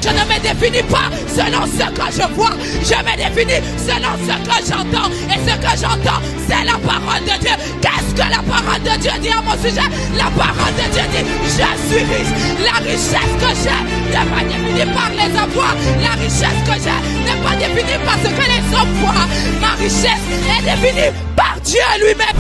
Je ne me définis pas selon ce que je vois. Je me définis selon ce que j'entends. Et ce que j'entends, c'est la parole de Dieu. Qu'est-ce que la parole de Dieu dit à mon sujet? La parole de Dieu dit, je suis riche. La richesse que j'ai n'est pas définie par les avoirs. La richesse que j'ai n'est pas définie par ce que les hommes voient. Ma richesse est définie par Dieu lui-même.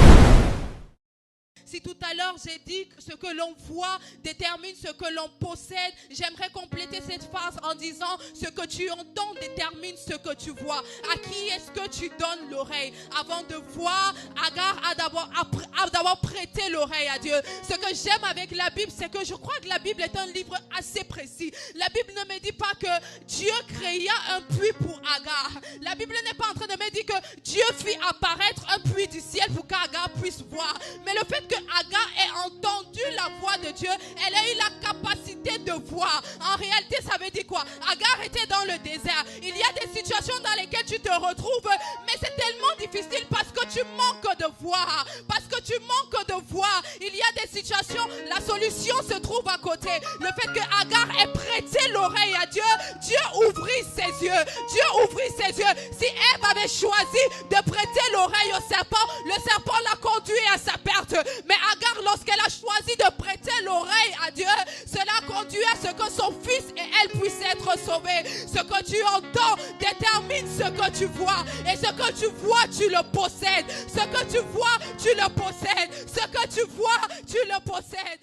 Si tout à l'heure j'ai dit que ce que l'on voit détermine ce que l'on possède, j'aimerais compléter cette phrase en disant ce que tu entends détermine ce que tu vois. À qui est-ce que tu donnes l'oreille? Avant de voir, Agar a d'abord prêté l'oreille à Dieu. Ce que j'aime avec la Bible, c'est que je crois que la Bible est un livre assez précis. La Bible ne me dit pas que Dieu créa un puits pour Agar. La Bible n'est pas en train de me dire que Dieu fit apparaître un puits du ciel pour qu'Agar puisse voir. Mais le fait que Agar ait entendu la voix de Dieu, elle a eu la capacité de voir. En réalité, ça veut dire quoi? Agar était dans le désert. Il y a des situations dans lesquelles tu te retrouves, mais c'est tellement difficile parce que tu manques de voir. Parce que tu manques de voir. Il y a des situations, la solution se trouve à côté. Le fait que Agar ait prêté l'oreille à Dieu, Dieu ouvrit ses yeux. Dieu ouvrit ses yeux. Si Ève avait choisi de prêter l'oreille au serpent, le serpent l'a conduit à sa perte. Mais Agar, lorsqu'elle a choisi de prêter l'oreille à Dieu, cela a conduit à ce que son fils et elle puissent être sauvés. Ce que tu entends détermine ce que tu vois. Et ce que tu vois, tu le possèdes. Ce que tu vois, tu le possèdes. Ce que tu vois, tu le possèdes.